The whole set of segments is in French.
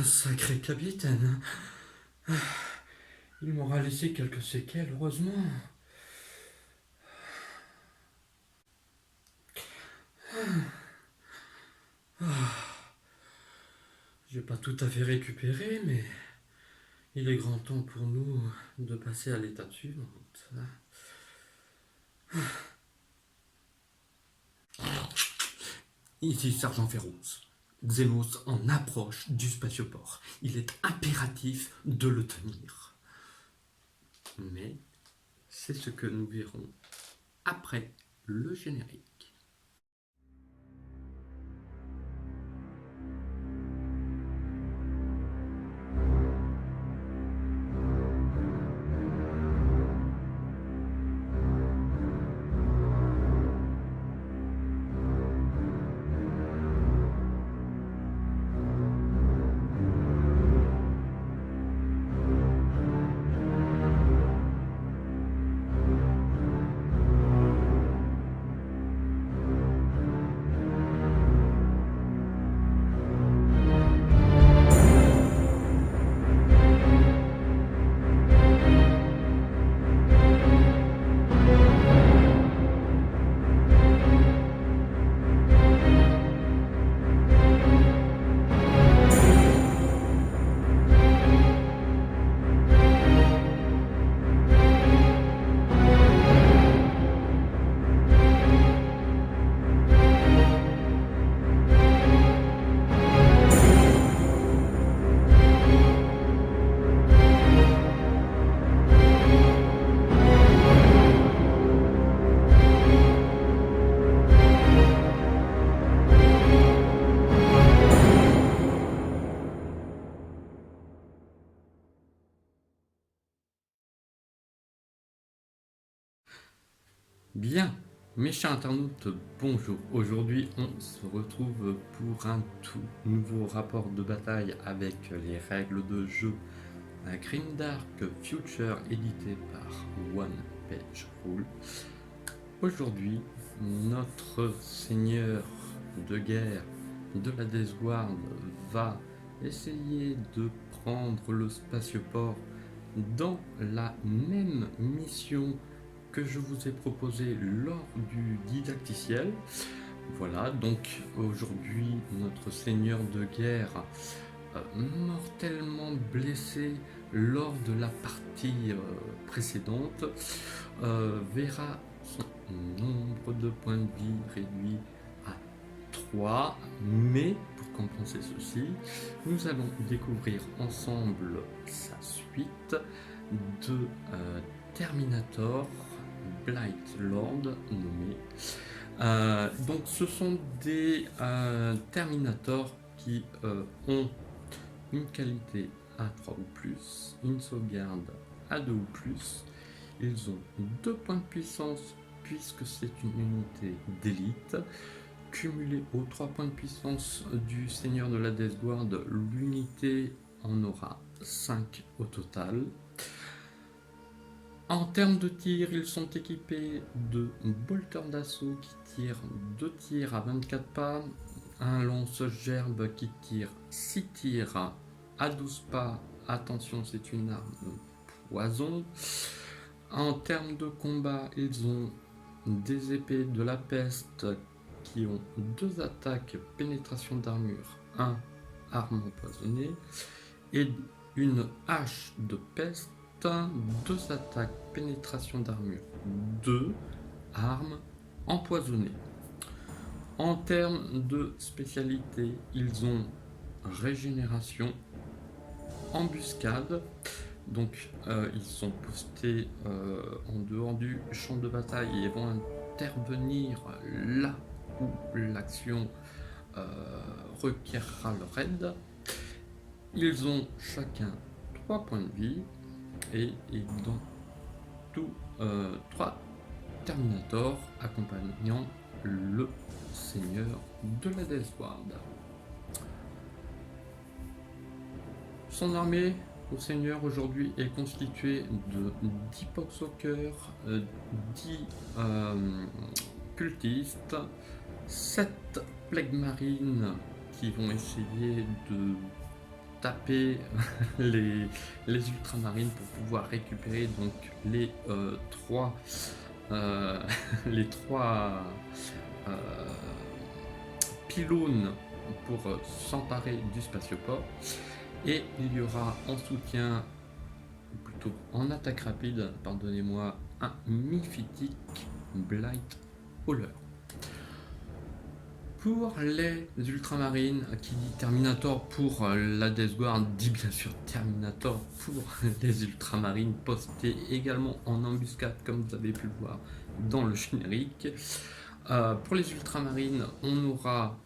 Sacré capitaine. Il m'aura laissé quelques séquelles, heureusement. J'ai pas tout à fait récupéré, mais il est grand temps pour nous de passer à l'étape suivante. Ici, Sergent Féroce. Xenos en approche du spatioport. Il est impératif de le tenir. Mais c'est ce que nous verrons après le générique. Bien, mes chers internautes, bonjour. Aujourd'hui, on se retrouve pour un tout nouveau rapport de bataille avec les règles de jeu Grimdark Future édité par One Page Rule. Aujourd'hui, notre seigneur de guerre de la Death Guard va essayer de prendre le spatioport dans la même mission que je vous ai proposé lors du didacticiel. Voilà, donc aujourd'hui notre seigneur de guerre mortellement blessé lors de la partie précédente verra son nombre de points de vie réduit à 3, mais pour compenser ceci, nous allons découvrir ensemble sa suite de Terminator Blight Lord nommé. Donc ce sont des Terminators qui ont une qualité à 3 ou plus, une sauvegarde à 2 ou plus. Ils ont 2 points de puissance puisque c'est une unité d'élite. Cumulé aux 3 points de puissance du seigneur de la Death Guard, l'unité en aura 5 au total. En termes de tir, ils sont équipés de bolteurs d'assaut qui tirent 2 tirs à 24 pas, un lance-gerbe qui tire 6 tirs à 12 pas, attention c'est une arme poison. En termes de combat, ils ont des épées de la peste qui ont 2 attaques pénétration d'armure, 1 arme empoisonnée, et une hache de peste, 2 attaques pénétration d'armure, 2 armes empoisonnées. En termes de spécialité, ils ont régénération, embuscade, donc ils sont postés en dehors du champ de bataille et vont intervenir là où l'action requerra leur aide. Ils ont chacun 3 points de vie et ils ont tous 3 Terminators accompagnant le seigneur de la Death Guard. Son armée au seigneur aujourd'hui est constituée de 10 Poxwalkers, 10 cultistes, 7 Plague Marines qui vont essayer de taper les ultramarines pour pouvoir récupérer donc les trois les trois pylônes pour s'emparer du spatioport. Et il y aura en soutien, ou plutôt en attaque rapide, pardonnez-moi, un Mephitic Blight Hauler. Pour les ultramarines, qui dit Terminator pour la Death Guard, dit bien sûr Terminator pour les ultramarines, postés également en embuscade comme vous avez pu le voir dans le générique. Pour les ultramarines, on aura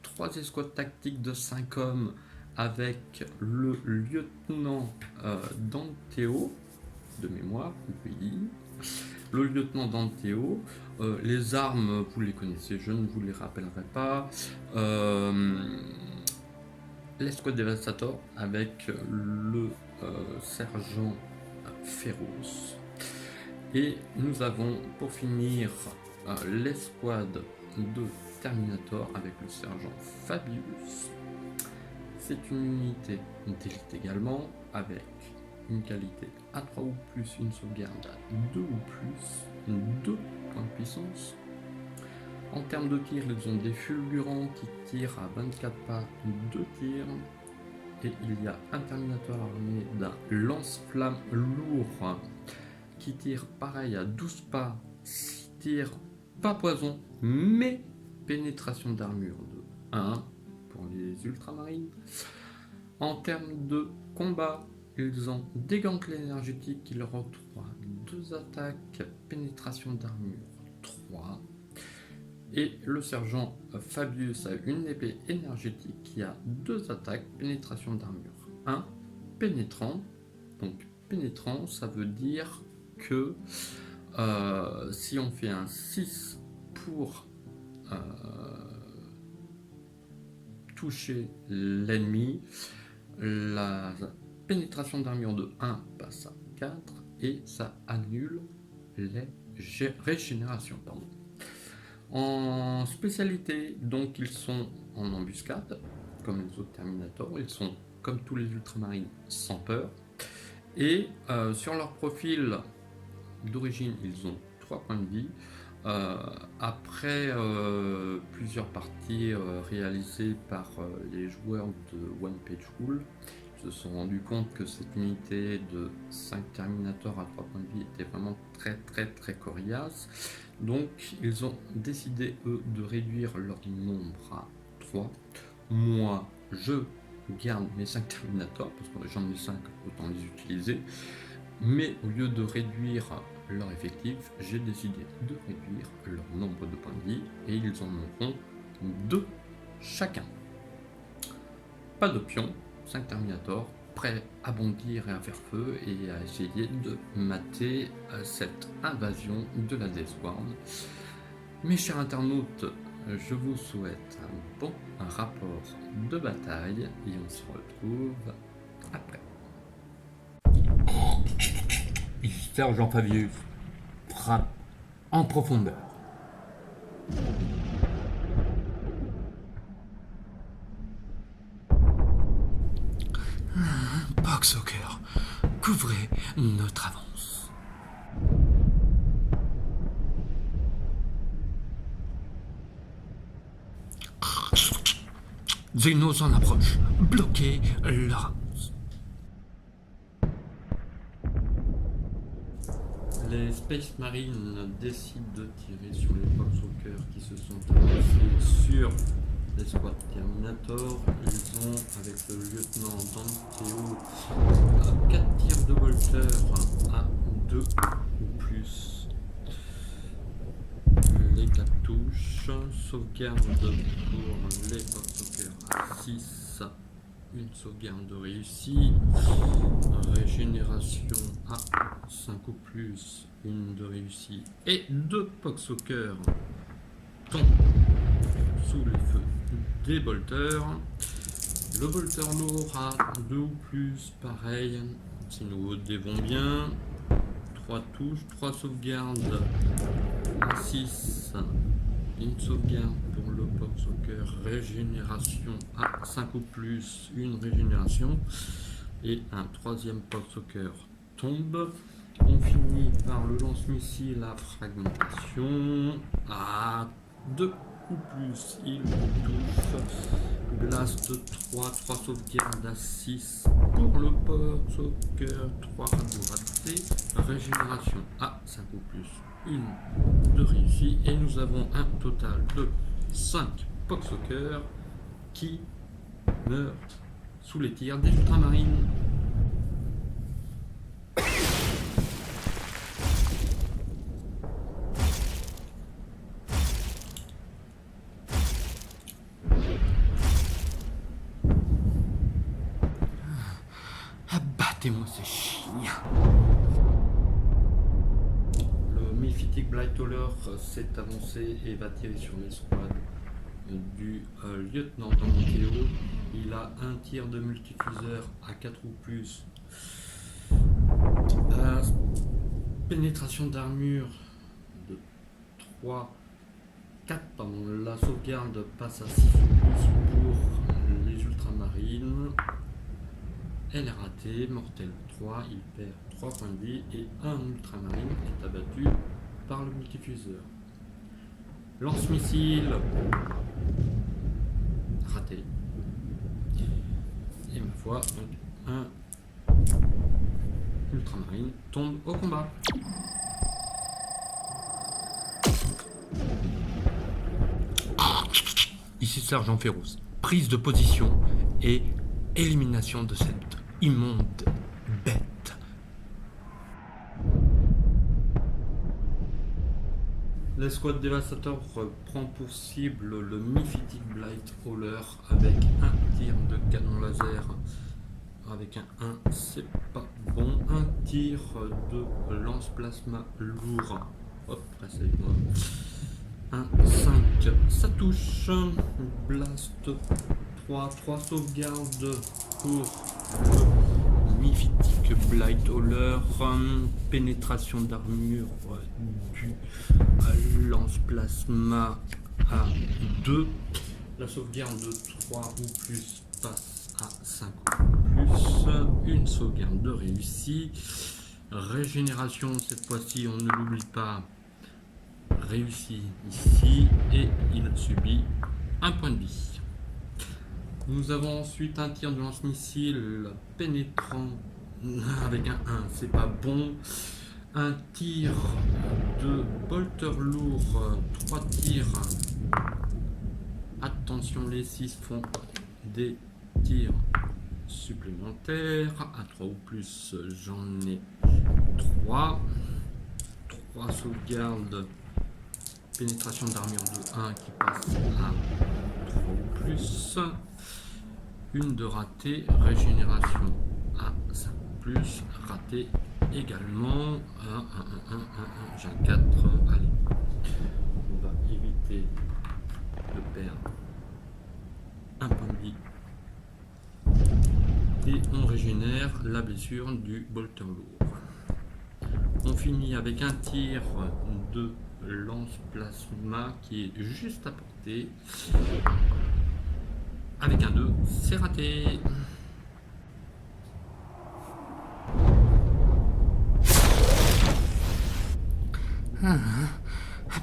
3 escouades tactiques de 5 hommes avec le lieutenant Danteo, de mémoire, oui. Le lieutenant Danteo, les armes, vous les connaissez, je ne vous les rappellerai pas. L'escouade Devastator avec le sergent Féroce. Et nous avons pour finir l'escouade de Terminator avec le sergent Fabius. C'est une unité d'élite également avec une qualité à 3 ou plus, une sauvegarde à 2 ou plus, 2 points de puissance. En termes de tir, ils ont des fulgurants qui tirent à 24 pas, 2 tirs. Et il y a un Terminator armé d'un lance-flamme lourd qui tire pareil à 12 pas, 6 tirs, pas poison, mais pénétration d'armure de 1 pour les ultramarines. En termes de combat, ils ont des gantelets énergétiques qui leur octroient 2 attaques, pénétration d'armure 3. Et le sergent Fabius a une épée énergétique qui a 2 attaques, pénétration d'armure 1, pénétrant. Donc pénétrant, ça veut dire que si on fait un 6 pour toucher l'ennemi, la pénétration d'armure de 1 passe à 4 et ça annule les régénérations. En spécialité, donc ils sont en embuscade, comme les autres Terminators, ils sont comme tous les ultramarines sans peur. Et sur leur profil d'origine, ils ont 3 points de vie. Après plusieurs parties réalisées par les joueurs de One Page Rule, ils se sont rendus compte que cette unité de 5 Terminators à 3 points de vie était vraiment très coriace. Donc ils ont décidé eux de réduire leur nombre à 3. Moi je garde mes 5 Terminators parce que j'en ai 5, autant les utiliser. Mais au lieu de réduire leur effectif, j'ai décidé de réduire leur nombre de points de vie et ils en auront 2 chacun. Pas de pion, 5 Terminators, prêts à bondir et à faire feu et à essayer de mater cette invasion de la Death Guard. Mes chers internautes, je vous souhaite un bon rapport de bataille et on se retrouve après. Sergent Fabius frappe en profondeur. Box au cœur, couvrez notre avance. Xenos en approche, bloquez leur avance. Les Space Marines décident de tirer sur les Boxwalkers qui se sont avancés sur l'escouade Terminator. Ils ont, avec le lieutenant Danteo, 4 tirs de bolter à 2 ou plus. Les 4 touches, sauvegarde pour les Boxwalkers à 6. Une sauvegarde réussie, régénération à 5 ou plus, une de réussie et 2 Boxwalkers tombent sous les feux des bolters. Le bolter lourd à 2 ou plus, pareil, si nos dés vont bien, 3 touches, 3 sauvegardes à 6, une sauvegarde pour le box au cœur, régénération à 5 ou plus, une régénération. Et un troisième box au cœur tombe. On finit par le lance-missile à fragmentation à 2 ou plus, il touche. Blast 3 sauvegardes à 6 pour le box au cœur, 3 radeaux ratés, régénération à 5 ou plus, une de réussie, et nous avons un total de 5 box au cœur qui meurent sous les tirs des ultramarines. Abattez-moi ces chiens. Le Mephitic Blighthauler s'est avancé et va tirer sur l'escouade du lieutenant Danteo. Il a un tir de multifuseur à 4 ou plus. Pénétration d'armure de 3, 4, pardon. La sauvegarde passe à 6 ou plus pour les ultramarines. Elle est ratée, mortel 3, il perd 3 points de vie et un ultramarine est abattu par le multifuseur. Lance-missile raté. Et ma foi, un ultramarine tombe au combat. Ici Sergent Féroce. Prise de position et élimination de cette immonde bête. L'escouade dévastateur prend pour cible le Mephitic Blighthauler avec un tir de canon laser. Avec un 1, c'est pas bon. Un tir de lance-plasma lourd. Hop, reste avec moi. Un 5, ça touche. Blast 3 sauvegardes pour le Mephitic Blighthauler. Pénétration d'armure du lance-plasma à 2. La sauvegarde de 3 ou plus passe à 5 ou plus. Une sauvegarde de réussie. Régénération, cette fois-ci, on ne l'oublie pas. Réussi ici et il subit un point de vie. Nous avons ensuite un tir de lance-missile pénétrant avec un 1, c'est pas bon. Un tir de bolter lourd, 3 tirs. Attention, les 6 font des tirs supplémentaires. À 3 ou plus, j'en ai 3. 3 sauvegardes. Pénétration d'armure de 1 qui passe à 3 ou plus. Une de ratée, régénération à 5 ou plus, raté également. 1, j'ai un 4, allez. On va éviter de perdre un point de vie. Et on régénère la blessure du bolter lourd. On finit avec un tir de lance-plasma qui est juste à portée. Avec un 2, c'est raté.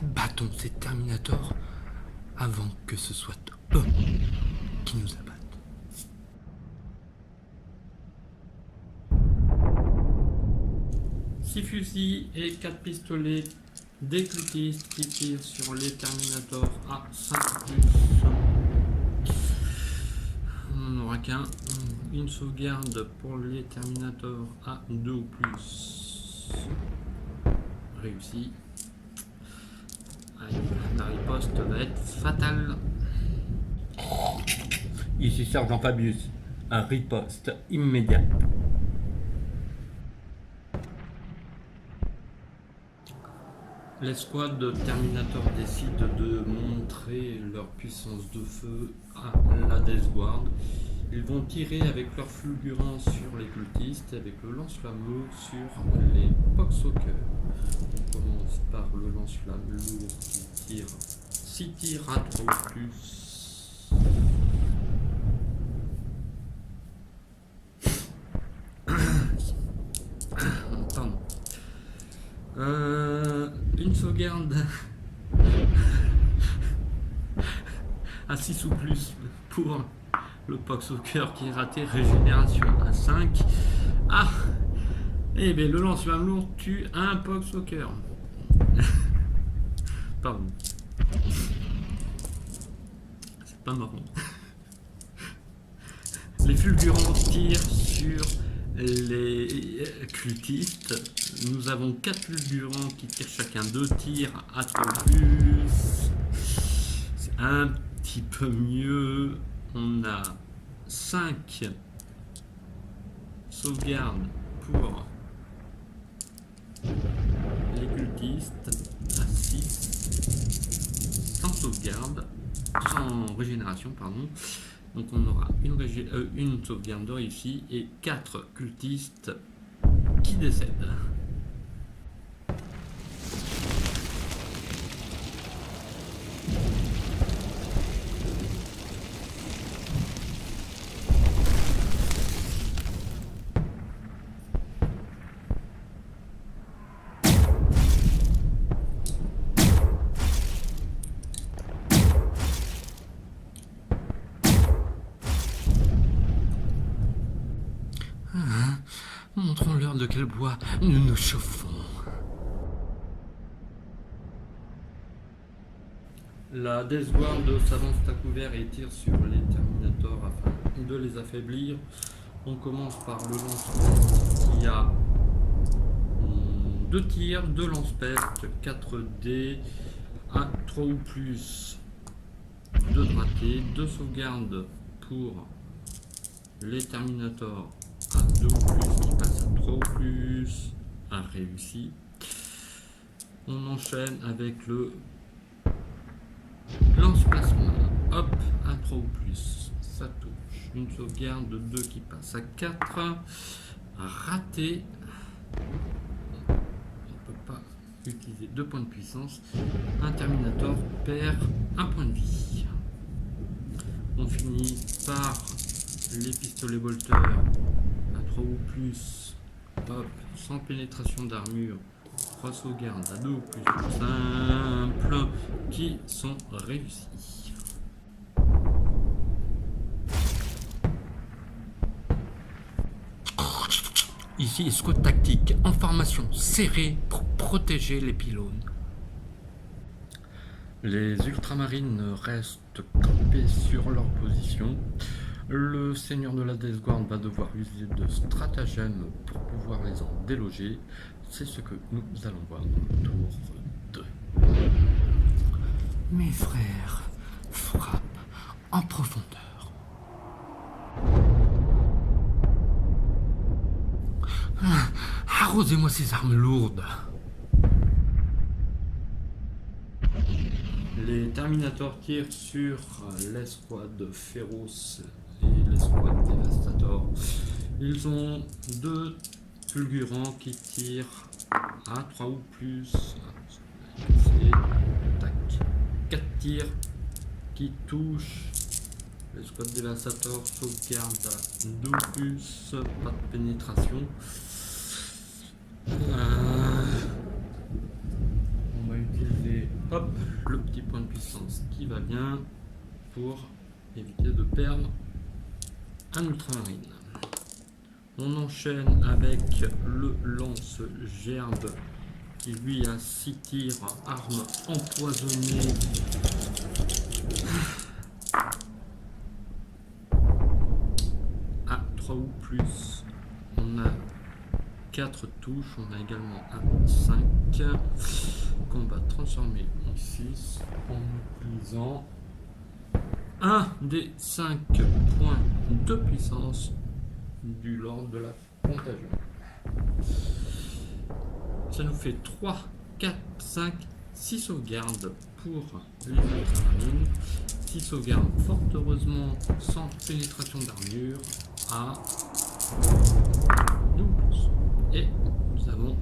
Battons ces Terminators avant que ce soit eux qui nous abattent. 6 fusils et 4 pistolets, des cultistes qui tirent sur les Terminators à 5 plus. On n'aura qu'un. Une sauvegarde pour les Terminators à 2 ou plus. Réussi. Allez, la riposte va être fatale. Ici Sergent Fabius. Un riposte immédiat. L'escouade de Terminator décide de montrer leur puissance de feu à la Death Guard. Ils vont tirer avec leur fulgurance sur les cultistes et avec le lance-flamme sur les box au cœur. On commence par le lance-flamme lourd qui tire 6 tirs à 3 ou plus. Pardon. Une sauvegarde à 6 ou plus pour le Pox au cœur qui est raté. Régénération à 5. Ah! Eh bien, le lance-flamme lourd tue un Pox au cœur. Pardon. C'est pas marrant. Les fulgurants tirent sur les cultistes. Nous avons 4 fulgurants qui tirent chacun 2 tirs à 3 plus. C'est un petit peu mieux. On a 5 sauvegardes pour les cultistes à 6 sans sauvegarde, sans régénération, pardon. Donc on aura une sauvegarde de réussie et 4 cultistes qui décèdent. Montrons-leur de quel bois nous nous chauffons. La Death Guard s'avance à couvert et tire sur les Terminators afin de les affaiblir. On commence par le lance-peste qui a 2 tirs, 2 lance-peste, 4 dés à 3 ou plus, 2 ratés, 2 sauvegardes pour les Terminators à 2 ou plus qui passe à 3 ou plus, un réussi. On enchaîne avec le lance-plasma, hop, à 3 ou plus, ça touche. Une sauvegarde de 2 qui passe à 4, raté. On ne peut pas utiliser 2 points de puissance. Un Terminator perd 1 point de vie. On finit par les pistolets bolteurs à 3 ou plus, hop, sans pénétration d'armure, 3 sauvegardes à 2 ou plus simples qui sont réussies. Ici, escouade tactique en formation serrée pour protéger les pylônes. Les ultramarines restent campés sur leur position. Le seigneur de la Death Guard va devoir user de stratagèmes pour pouvoir les en déloger. C'est ce que nous allons voir dans le tour 2. Mes frères frappent en profondeur. Arrosez-moi ces armes lourdes. Les Terminators tirent sur l'escouade féroce et l'escouade dévastator. Ils ont 2 fulgurants qui tirent à 3 ou plus. Tac. 4 tirs qui touchent. L'escouade dévastator sauvegarde à 2 ou plus. Pas de pénétration. On va utiliser hop, le petit point de puissance qui va bien pour éviter de perdre un ultramarine. On enchaîne avec le lance-gerbe qui lui a 6 tirs, arme empoisonnée. À 3 ou plus, on a 4 touches, on a également un 5 qu'on va transformer en 6 en utilisant un des 5 points de puissance du Lord de la Contagion. Ça nous fait 3, 4, 5, 6 sauvegardes pour les ultramarines. 6 sauvegardes fort heureusement sans pénétration d'armure à 12. Et nous avons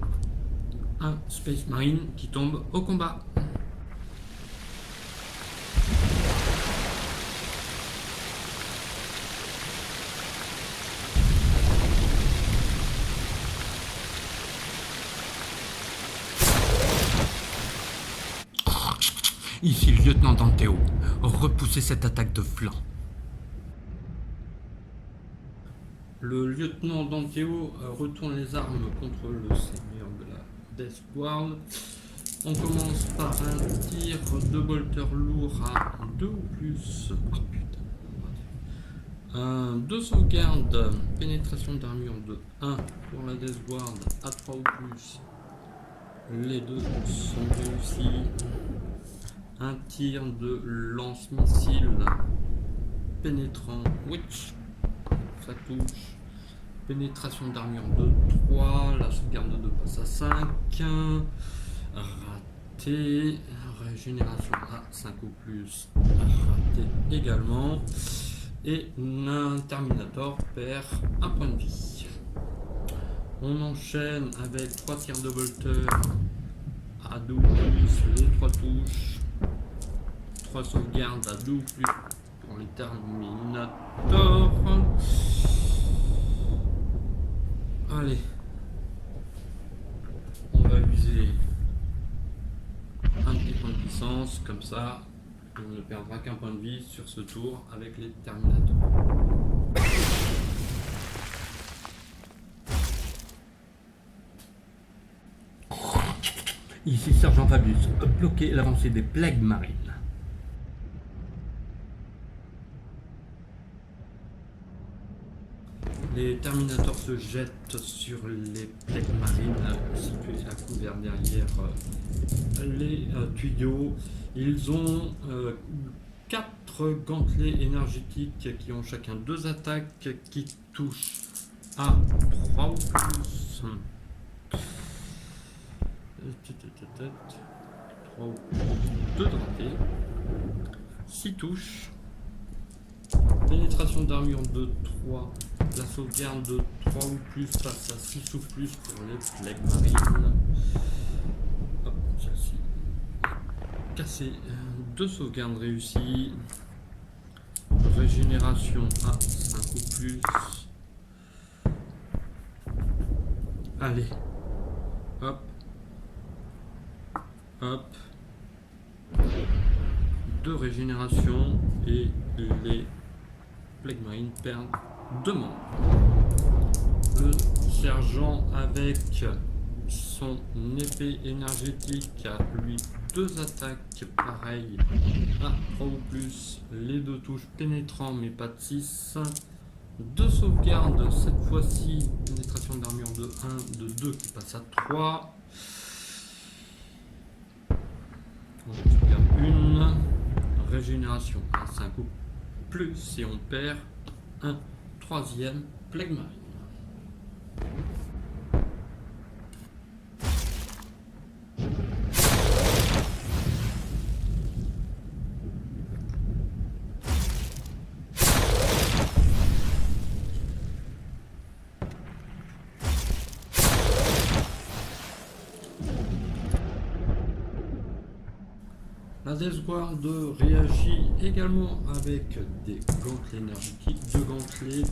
un Space Marine qui tombe au combat. Ici le lieutenant Danteo. Repoussez cette attaque de flanc. Le lieutenant Danteo retourne les armes contre le seigneur de la Death Guard. On commence par un tir de bolter lourd à 2 ou plus. Oh putain. Deux sauvegardes, pénétration d'armure de 1 pour la Death Guard à 3 ou plus. Les deux sont réussis. Un tir de lance-missile pénétrant. Witch. Ça touche. Pénétration d'armure de 3. La sauvegarde de passe à 5. Raté. Régénération à 5 ou plus. Raté également. Et un Terminator perd un point de vie. On enchaîne avec 3 tirs de bolter à 2 ou plus, les 3 touches. 3 sauvegardes à 2 ou plus pour les Terminators. Allez. On va user un petit point de puissance, comme ça on ne perdra qu'un point de vie sur ce tour avec les Terminators. Ici Sergent Fabius. Bloquez l'avancée des Plague Marines. Les Terminators se jettent sur les Plague Marines situées à couvert derrière les tuyaux. Ils ont 4 gantelets énergétiques qui ont chacun 2 attaques qui touchent à 3 ou plus. 3 ou plus. 2 ratés. 6 touches. Pénétration d'armure de 3. La sauvegarde de 3 ou plus face à 6 ou plus pour les Plague Marines. Hop, celle-ci. Cassé. 2 sauvegardes réussies. Régénération à 5 ou plus. Allez. Hop. Hop. 2 régénérations et les Plague Marines perdent 2 membres. Le sergent avec son épée énergétique a lui 2 attaques pareilles à 3 ou plus. Les 2 touches pénétrant mais pas de 6. 2 sauvegardes, cette fois-ci pénétration d'armure de 1, de 2 qui passe à 3. On sauvegarde 1. Régénération à 5 ou plus et on perd un 3e Plague Marine. La Death Guard réagit également avec des gantelets énergétiques, 2 gantelets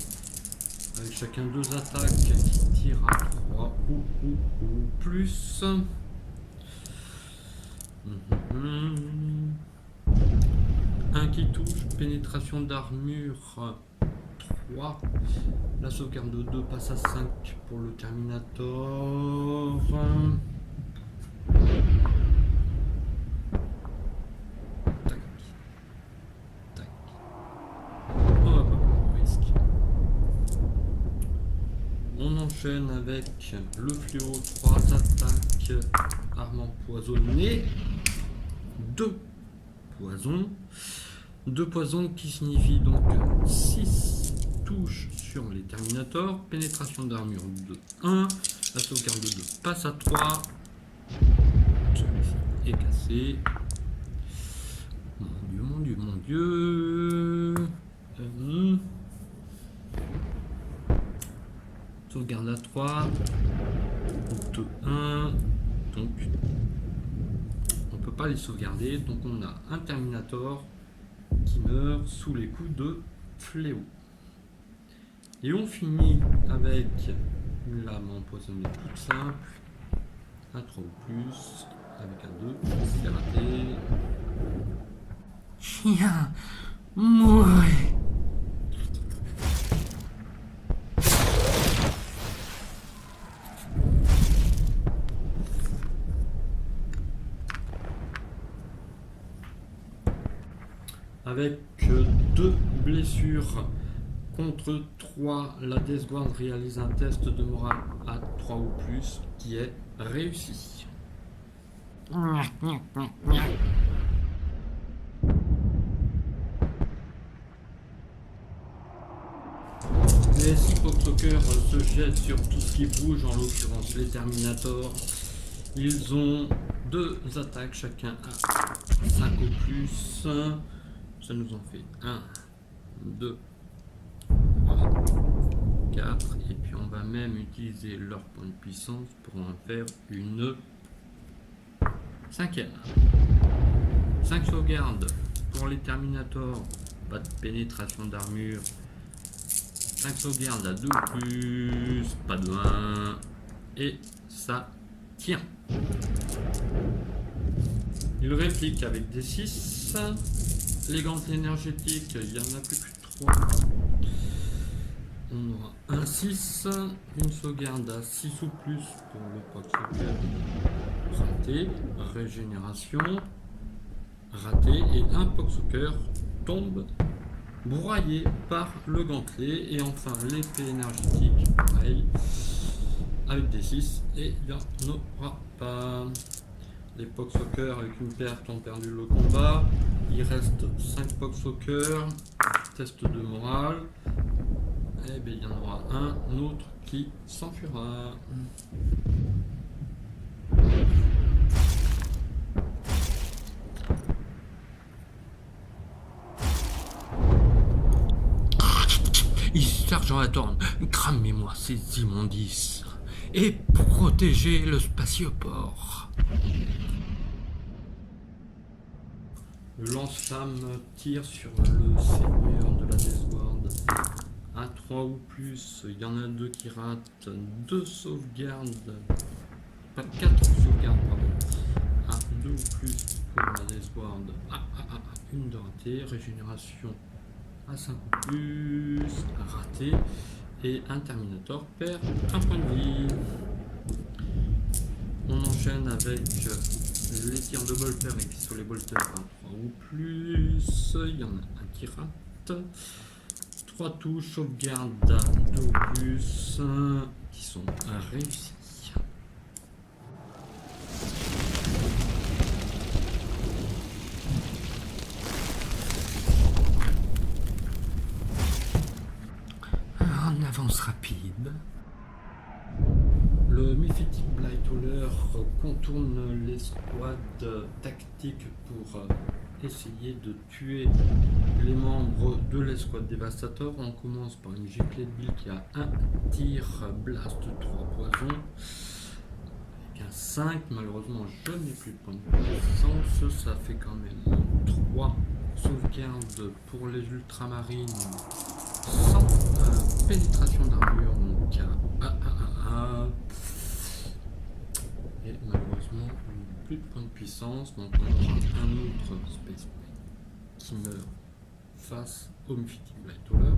avec chacun 2 attaques qui tirent à 3 ou plus. Un qui touche, pénétration d'armure 3. La sauvegarde de 2 passe à 5 pour le Terminator. On enchaîne avec le fléau, 3 attaques, arme empoisonnée, 2 poisons. 2 poisons qui signifie donc 6 touches sur les Terminators, pénétration d'armure de 1, la sauvegarde de 2 passe à 3, celui-ci est cassé. Mon dieu. Sauvegarde à 3, 2, 1, donc on peut pas les sauvegarder, donc on a un Terminator qui meurt sous les coups de fléau. Et on finit avec une lame empoisonnée toute simple, un 3 ou plus, avec un 2, c'est raté. Chien, mourez. Avec 2 blessures contre 3, la Death Guard réalise un test de morale à 3 ou plus qui est réussi. Les 6 Poxwalkers se jettent sur tout ce qui bouge, en l'occurrence les Terminators. Ils ont 2 attaques chacun à 5 ou plus. Ça nous en fait 1, 2, 3, 4. Et puis on va même utiliser leur point de puissance pour en faire une 5e. 5 sauvegardes pour les Terminators. Pas de pénétration d'armure. 5 sauvegardes à 2 plus. Pas de 1. Et ça tient. Il réplique avec des 6. Les gantelets énergétiques, il n'y en a plus que 3. On aura un 6, une sauvegarde à 6 ou plus pour le Poxwalker. Raté, régénération, raté, et un Poxwalker tombe broyé par le gantelet. Et enfin l'épée énergétique, pareil, avec des 6, et il n'y en aura pas. Les Poxwalkers avec une perte ont perdu le combat. Il reste 5 Poxwalkers. Test de morale. Et bien il y en aura un autre qui s'enfuira. Sergent Hathorn, cramez-moi ces immondices et protégez le spatioport. Le lance-flamme tire sur le seigneur de la Death Guard. À 3 ou plus, il y en a 2 qui ratent. 2 sauvegardes. Pas 4 sauvegardes, pardon. À 2 ou plus pour la Death Guard. Une de ratée. Régénération à 5 ou plus. Raté. Et un Terminator perd un point de vie. On enchaîne avec les tirs de bolter et pistolets bolter à 3 ou plus. Il y en a un qui rate. 3 touches, sauvegarde à 2 ou plus qui sont réussies. En avance rapide. Le Mephitic Blighthauler contourne l'escouade tactique pour essayer de tuer les membres de l'escouade Dévastator. On commence par une giclée de bille qui a un tir, blast 3 poisons. Avec un 5, malheureusement je n'ai plus de point de puissance. Ça fait quand même 3 sauvegardes pour les ultramarines sans pénétration d'armure. Donc et malheureusement plus de points de puissance, donc on aura un autre Space Marine qui meurt face au Mephitic Blighthauler.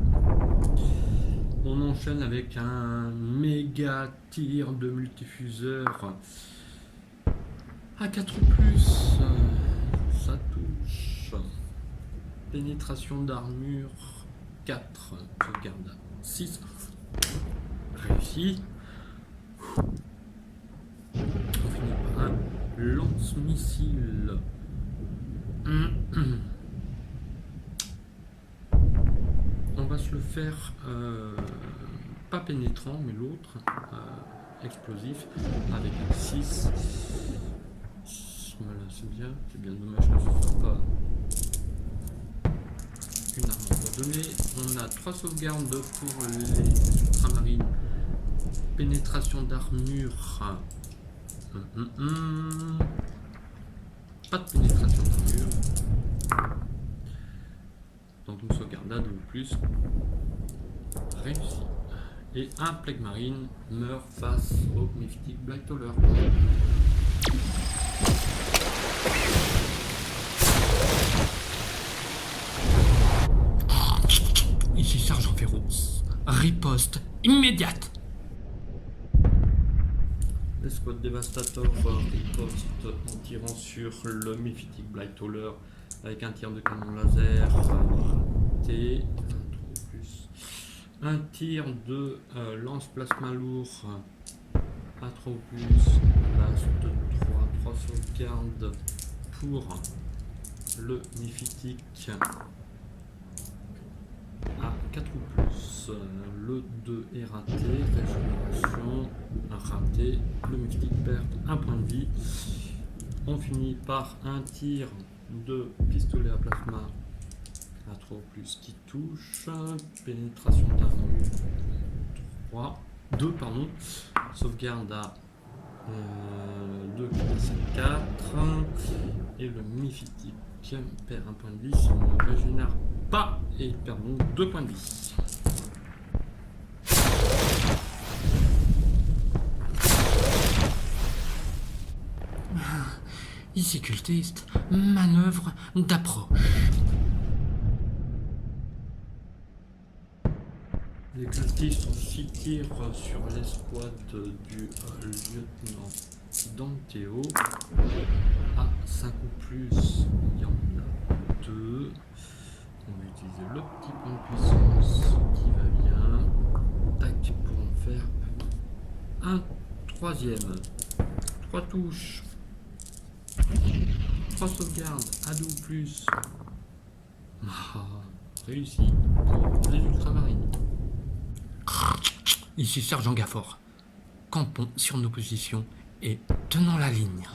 On enchaîne avec un méga tir de multifuseur à 4 ou plus. Ça touche. Pénétration d'armure 4, sauvegarde à 6, réussi. On finit par un lance-missile. On va se le faire pas pénétrant, mais l'autre explosif avec un 6. Voilà, c'est bien dommage que ce soit pas une arme empoisonnée. On a 3 sauvegardes pour les ultramarines. Pénétration d'armure. Pas de pénétration d'armure. Donc une sauvegarde à 2 ou plus. Réussi. Et un Plague Marine meurt face au Mephitic Blighthauler. Ici Sergent Véros. Riposte immédiate. L'escouade dévastateur riposte en tirant sur le Mephitic Blightowler avec un tir de canon laser raté. Un tir de lance plasma lourd à 3 ou plus, place de 3 sauvegardes pour le Mephitic à 4 ou plus. Le 2 est raté, régénération raté, le Mephitic perd un point de vie. On finit par un tir de pistolet à plasma à 3 ou plus qui touche, pénétration d'armure 2 pardon, sauvegarde à 2 qui passe à 4 et le Mephitic perd un point de vie s'il ne régénère pas et il perd donc 2 points de vie. Ici cultiste, manœuvre d'approche. Les cultistes ont 6 tirs sur l'escouade du lieutenant Danteo. À 5 ou plus, il y en a 2. On va utiliser le petit point de puissance qui va bien. Tac, pour en faire un troisième. 3 touches. 3 sauvegardes à 2 ou plus. Réussi pour les ultramarines. Ici Sergent Gafford. Campons sur nos positions et tenons la ligne.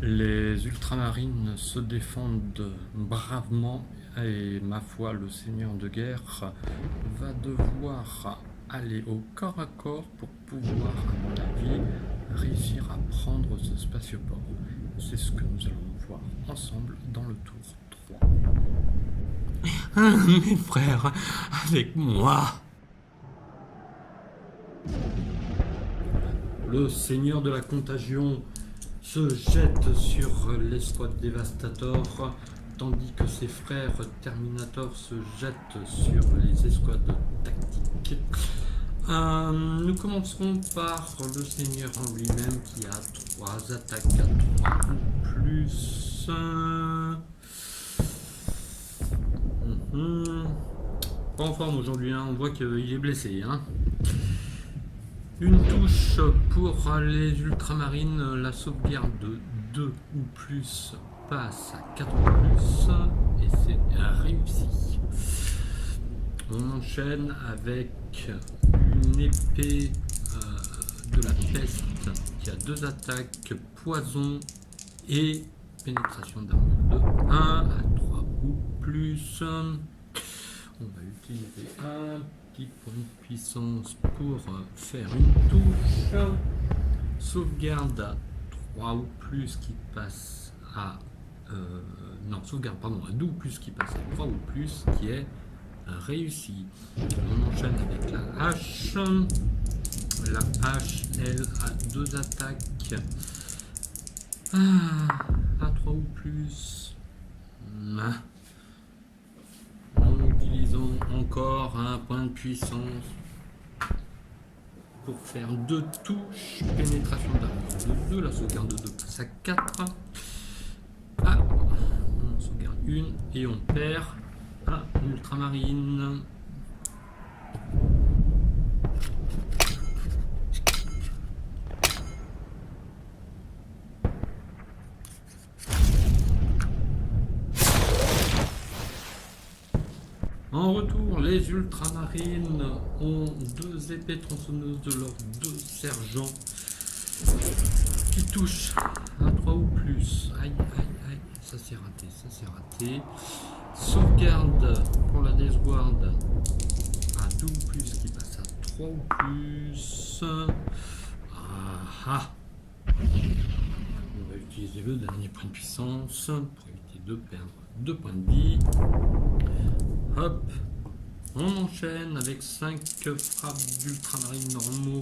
Les ultramarines se défendent bravement et ma foi, le seigneur de guerre va devoir aller au corps à corps pour pouvoir, à mon avis, réussir à prendre ce spatioport. C'est ce que nous allons voir ensemble dans le tour 3. Mes frères, avec moi. Le seigneur de la contagion se jette sur l'escouade dévastateur, tandis que ses frères Terminator se jettent sur les escouades tactiques. Nous commencerons par le seigneur en lui-même qui a 3 attaques à 3 ou plus. Pas en forme aujourd'hui, hein. On voit qu'il est blessé. Hein. Une touche pour les ultramarines, la sauvegarde de 2 ou plus passe à 4 ou plus et c'est réussi. On enchaîne avec une épée de la peste qui a 2 attaques, poison et pénétration d'armure de 1 à 3 ou plus. On va utiliser un petit point de puissance pour faire une touche. Sauvegarde à 3 ou plus qui passe à... sauvegarde à 2 ou plus qui passe à 3 ou plus qui est réussi. On enchaîne avec la hache. La hache, elle, a 2 attaques à 3 ou plus. En utilisant encore un point de puissance pour faire 2 touches, pénétration d'armure de 2, la sauvegarde de 2 passe à 4. On sauvegarde une et on perd un ultramarine. En retour, les ultramarines ont 2 épées tronçonneuses de leurs 2 sergents qui touchent à 3 ou plus. Aïe, aïe, aïe, ça c'est raté, ça c'est raté. Sauvegarde pour la Death Guard à 2 ou plus qui passe à 3 ou plus. On va utiliser le dernier point de puissance pour éviter de perdre 2 points de vie. Hop, on enchaîne avec 5 frappes d'ultramarines normaux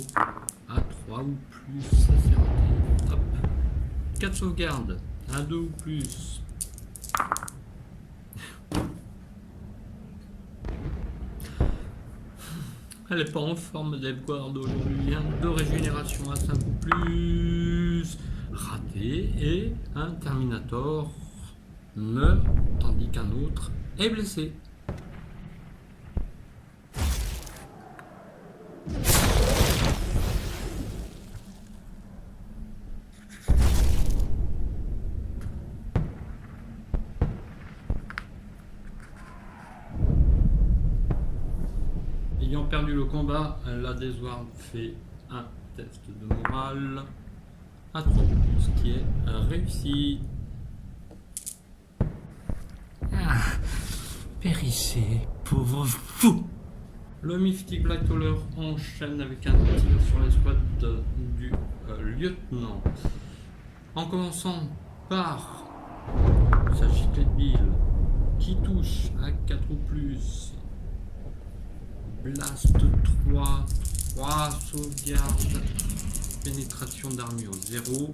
à 3 ou plus, ça c'est raté. Hop, 4 sauvegardes à 2 ou plus. Elle est pas en forme d'Edward aujourd'hui. 2 régénérations à 5 ou plus. Raté. Et un Terminator meurt tandis qu'un autre est blessé. Ayant perdu le combat, la Desward fait un test de morale à 3, ce qui est réussi. Ah, périssez, pauvre fou. Le Mystic Black Hauler enchaîne avec un tir sur la squad du lieutenant. En commençant par sa giclée de bile qui touche à 4 ou plus. Blast 3, 3 sauvegardes, pénétration d'armure 0.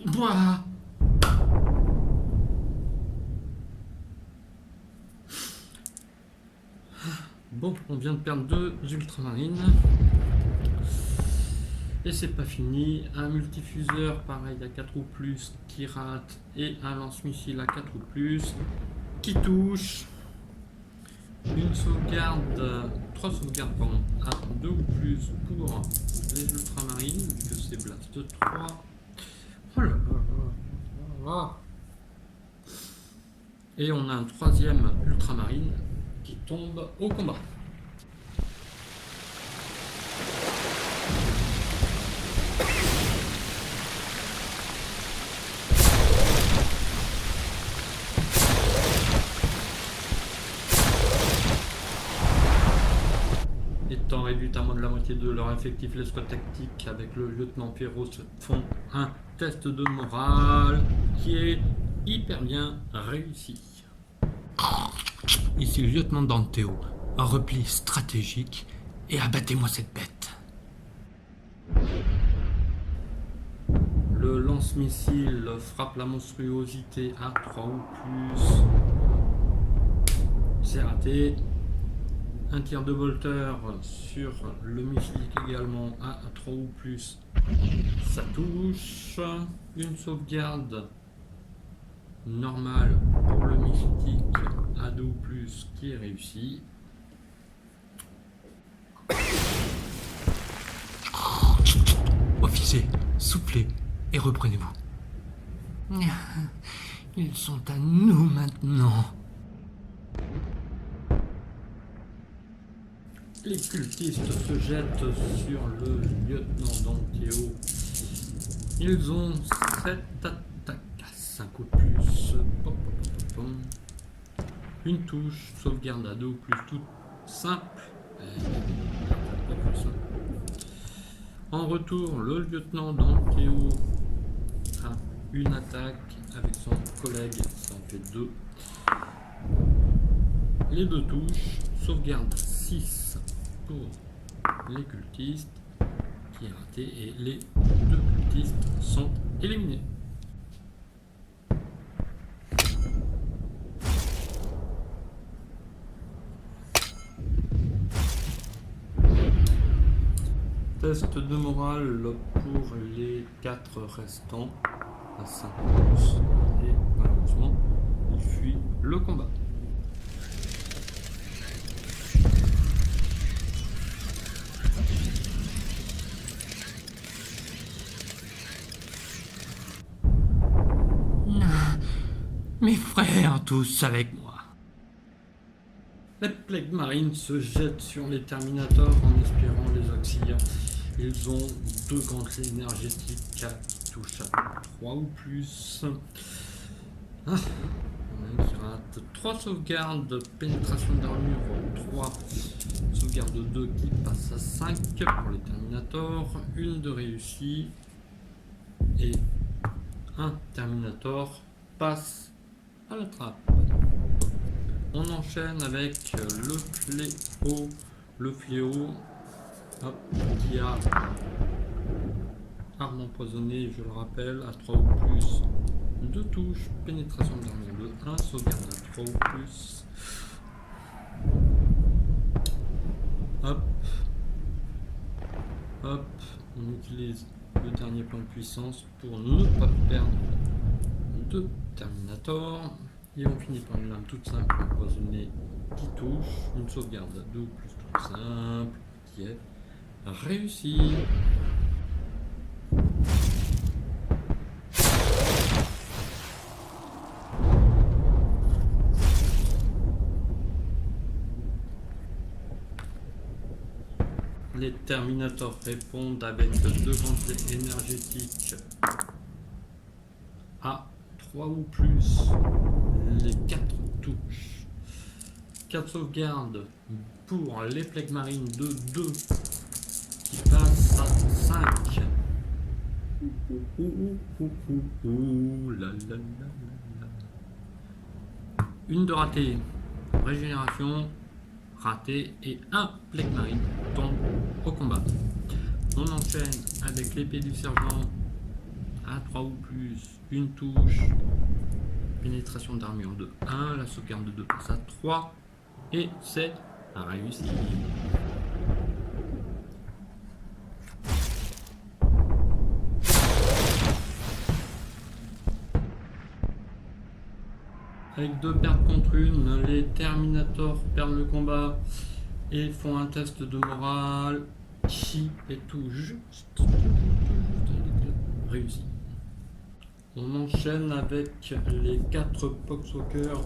Voilà. Bon, on vient de perdre 2 ultramarines. Et c'est pas fini. Un multifuseur, pareil, à 4 ou plus, qui rate. Et un lance-missile à 4 ou plus, qui touche. Une sauvegarde, 3 sauvegardes, pardon, à 2 ou plus pour les ultramarines, vu que c'est Blast 3. Oh là là là là. Et on a un 3e ultramarine qui tombe au combat. Étant réduite à moins de la moitié de leur effectif, les squads tactiques avec le lieutenant Pierrot font un test de morale qui est hyper bien réussi. Ici le lieutenant Danteo, un repli stratégique et abattez-moi cette bête. Le lance-missile frappe la monstruosité à 3 ou plus. C'est raté. Un tir de bolter sur le mystique également à 3 ou plus. Ça touche. Une sauvegarde normale pour le mystique à 2 ou plus qui est réussi. Officier, soufflez et reprenez-vous. Ils sont à nous maintenant. Les cultistes se jettent sur le lieutenant Danteo. Ils ont 7 attaques à 5 ou plus. Pom, pom, pom, pom. Une touche, sauvegarde à 2 ou plus, toute simple. En retour, le lieutenant Danteo a une attaque avec son collègue, ça en fait 2. Les 2 touches, sauvegarde 6 pour les cultistes qui est raté et les 2 cultistes sont éliminés. Test de morale pour les 4 restants à 5 pouces et malheureusement ils fuient le combat. Mes frères tous avec moi. Les Plague Marines se jettent sur les Terminators en espérant les auxiliaires. Ils ont 2 gantelets énergétiques qui touchent à 3 ou plus. Il y en a un qui rate. 3 sauvegardes, pénétration d'armure 3, sauvegarde 2 qui passe à 5 pour les Terminators, une de réussie et un Terminator passe à la trappe. On enchaîne avec le fléau hop, qui a arme empoisonnée, je le rappelle, à 3 ou plus, 2 touches, pénétration d'armure de 1, sauvegarde à 3 ou plus. Hop. Hop. On utilise le dernier point de puissance pour ne pas perdre de Terminator. Et on finit par une lame toute simple empoisonnée qui touche. Une sauvegarde à 2 ou plus toute simple qui est réussie. Les Terminators répondent avec 2 gantelets énergétiques à 3 ou plus. Les 4 touches. 4 sauvegardes pour les plaques marines de 2 qui passent à 5. Une de ratée. Régénération. Raté et un plaque marine tombe au combat. On enchaîne avec l'épée du sergent à 3 ou plus, une touche, pénétration d'armure de 1, la sauvegarde de 2 passe à 3 et c'est réussi. Avec 2 pertes contre une, les Terminators perdent le combat et font un test de morale qui est tout juste réussi. On enchaîne avec les 4 Poxwalkers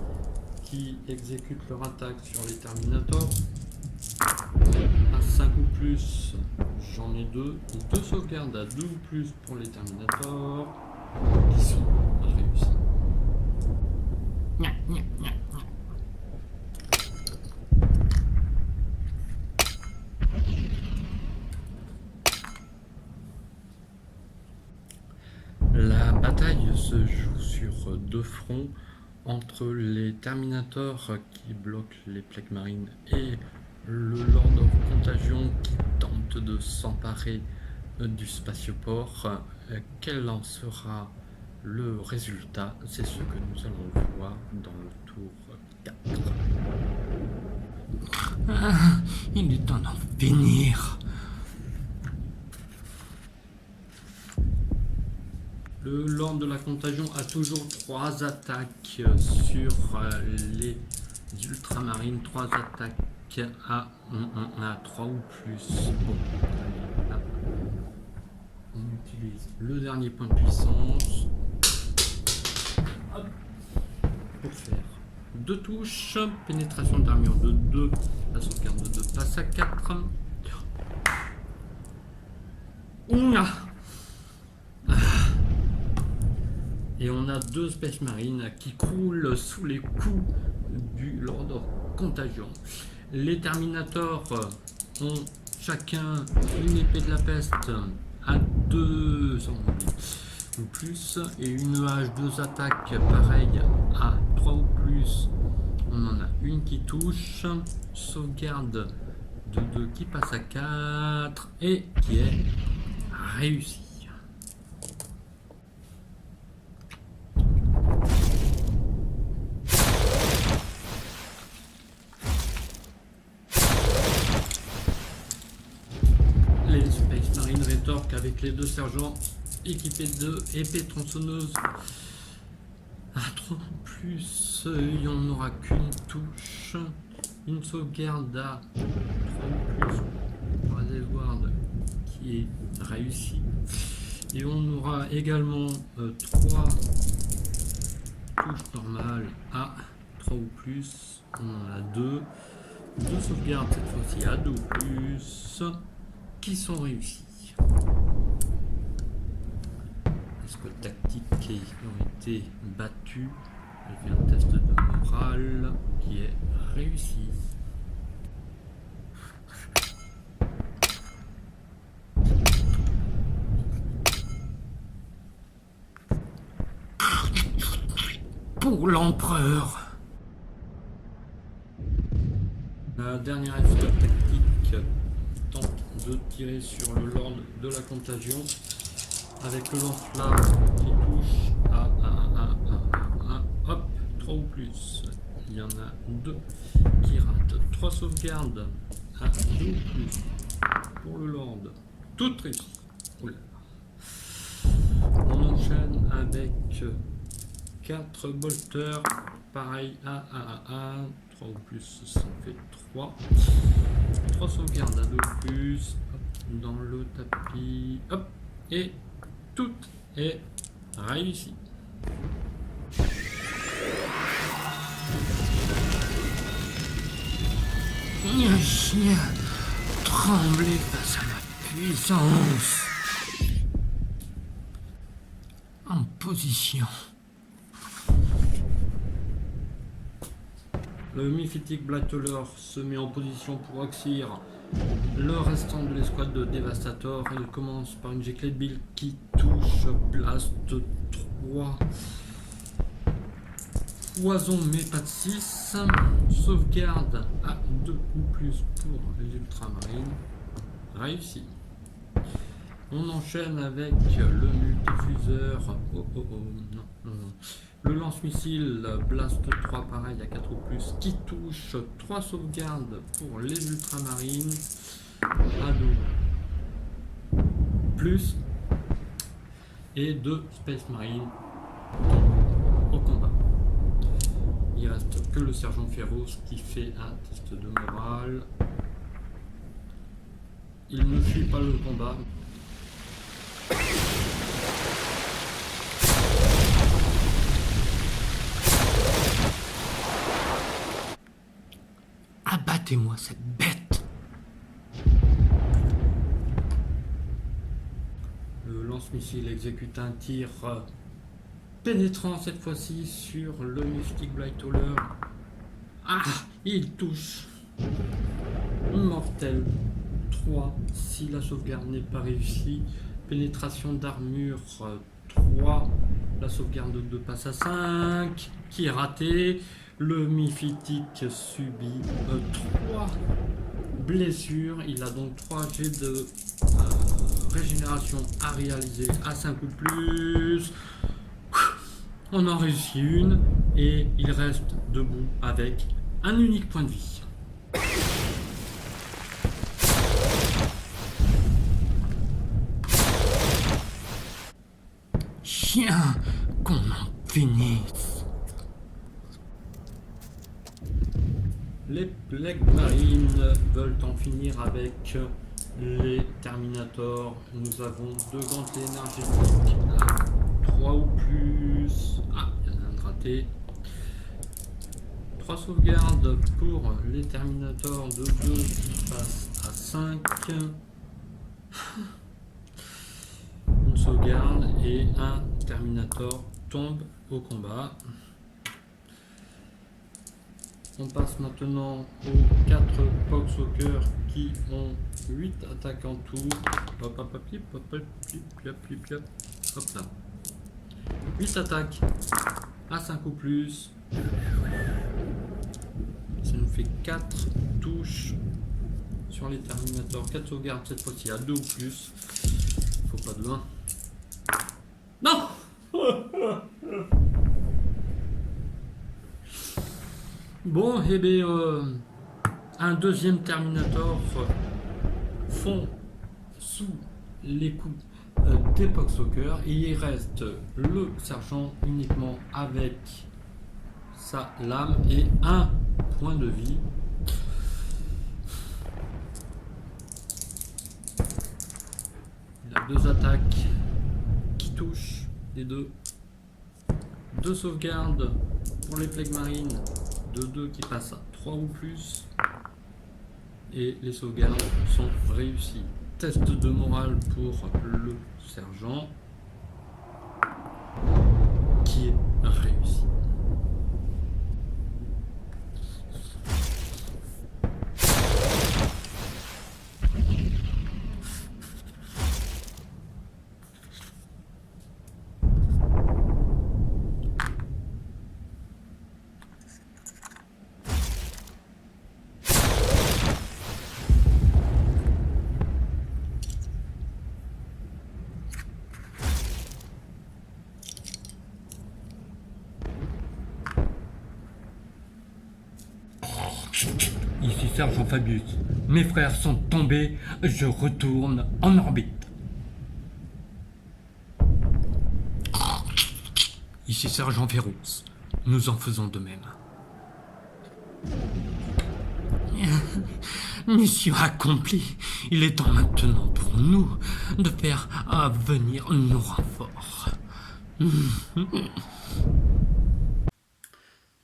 qui exécutent leur attaque sur les Terminators. À 5 ou plus, j'en ai 2. 2 sauvegardes à 2 ou plus pour les Terminators qui sont réussis. La bataille se joue sur 2 fronts entre les Terminators qui bloquent les plaques marines et le Lord of Contagion qui tente de s'emparer du spatioport. Quel en sera le résultat? C'est ce que nous allons voir dans le tour 4. Il est temps d'en finir. Le Lord de la Contagion a toujours 3 attaques sur les ultramarines, 3 attaques à 3 ou plus. Bon, allez, là. On utilise le dernier point de puissance. Hop. Pour faire 2 touches, pénétration d'armure de 2, la sauvegarde de 2 passe à 4. Et on a 2 Space Marines qui croulent sous les coups du Lord of Contagion. Les Terminators ont chacun une épée de la peste à 2 ou plus et une hache, 2 attaques pareilles à 3 ou plus. On en a une qui touche, sauvegarde de 2 qui passe à 4 et qui est réussie. Les Space Marines rétorquent avec les 2 sergents équipés de épées tronçonneuses à 3 ou plus. Il n'y en aura qu'une touche, une sauvegarde à 3 ou plus pour Edward qui est réussie. Et on aura également 3 touches normales à 3 ou plus. On en a 2. 2 sauvegardes cette fois-ci à 2 ou plus qui sont réussies. Est-ce que tactiques ont été battus? J'ai fait un test de morale qui est réussi. Pour l'empereur. La dernière escouade tactique tente de tirer sur le Lord de la Contagion avec le lance-flamme qui touche à hop, 3 ou plus. Il y en a 2 qui ratent. 3 sauvegardes à 2 ou plus. Pour le Lord, toute réussie. Oula. On enchaîne avec 4 bolters. Pareil, 3 ou plus, ça fait 3. 3 sauvegardes à 2 ou plus. Hop, dans le tapis. Hop, et tout est réussi. Chien, trembler face à ma puissance. En position. Le Mephitic Blightler se met en position pour oxyre le restant de l'escouade de Devastator. Il commence par une Jet de Bill qui touche Blast 3. Poison mais pas de 6. Sauvegarde à 2 ou plus pour les ultramarines. Réussi. On enchaîne avec le multifuseur. Non. Le lance-missile Blast 3, pareil à 4 ou plus, qui touche 3 sauvegardes pour les ultramarines. À 2 plus. Et 2 Space Marines au combat. Il reste que le sergent Féroce qui fait un test de morale. Il ne fuit pas le combat. Abattez-moi cette bête. Le lance-missile exécute un tir pénétrant cette fois-ci sur le Mystic Blightler. Ah, il touche. Mortel 3 si la sauvegarde n'est pas réussie. Pénétration d'armure 3. La sauvegarde de passe à 5 qui est ratée. Le Mephitic subit 3 blessures. Il a donc 3 jets de régénération à réaliser à 5 ou plus. On en réussit une et il reste debout avec un unique point de vie. Chien, qu'on en finisse. Les Plague Marines veulent en finir avec les Terminators. Nous avons 2 gantelets énergétiques à 3 ou plus. Ah, il y en a un raté. 3 sauvegardes pour les Terminators de 2 qui passent à 5. Une sauvegarde et un Terminator tombe au combat. On passe maintenant aux 4 Poxwalkers qui ont 8 attaques en tout. Hop là. 8 attaques à 5 ou plus. Ça nous fait 4 touches sur les Terminators. 4 sauvegardes cette fois-ci à 2 ou plus. Faut pas de loin. Non! Bon, et bien, un deuxième Terminator fond sous les coups des Poxwalkers et il reste le sergent uniquement avec sa lame et un point de vie. Il a 2 attaques qui touchent les deux. 2 sauvegardes pour les Plague Marines de 2 qui passent à 3 ou plus. Et les sauvegardes sont réussies. Test de morale pour le sergent qui est réussi. Ici Sergent Fabius. Mes frères sont tombés, je retourne en orbite. Ici Sergent Véros. Nous en faisons de même. Mission accomplie. Il est temps maintenant pour nous de faire venir nos renforts.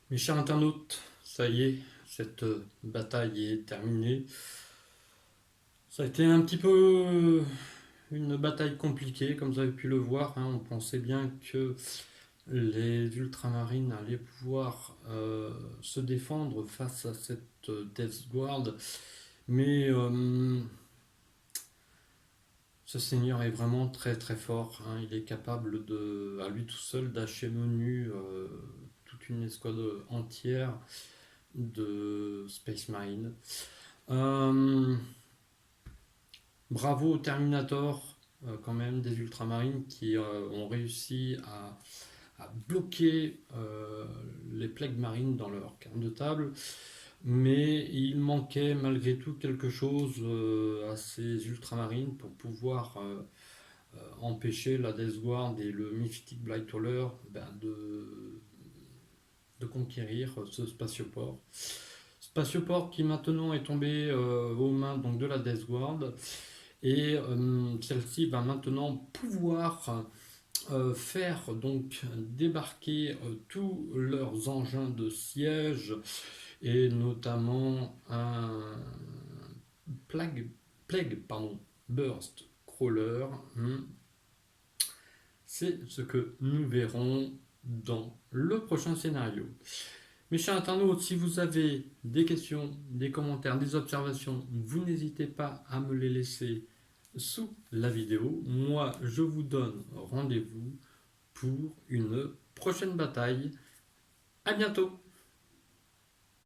Mes chers internautes, ça y est, cette bataille est terminée. Ça a été un petit peu une bataille compliquée, comme vous avez pu le voir. On pensait bien que les ultramarines allaient pouvoir se défendre face à cette Death Guard. Mais ce seigneur est vraiment très très fort. Il est capable à lui tout seul d'achever menu toute une escouade entière de Space Marine. Bravo aux Terminator, quand même, des Ultramarines qui ont réussi à bloquer les Plagues Marines dans leur carte de table. Mais il manquait malgré tout quelque chose à ces Ultramarines pour pouvoir empêcher la Death Guard et le Mythic Blightaller de conquérir ce spatioport. Spatioport qui maintenant est tombé aux mains donc, de la Death Guard. Et celle-ci va maintenant pouvoir faire donc débarquer tous leurs engins de siège et notamment un Plague Burst Crawler. C'est ce que nous verrons dans le prochain scénario. Mes chers internautes, si vous avez des questions, des commentaires, des observations, vous n'hésitez pas à me les laisser sous la vidéo. Moi, je vous donne rendez-vous pour une prochaine bataille. À bientôt!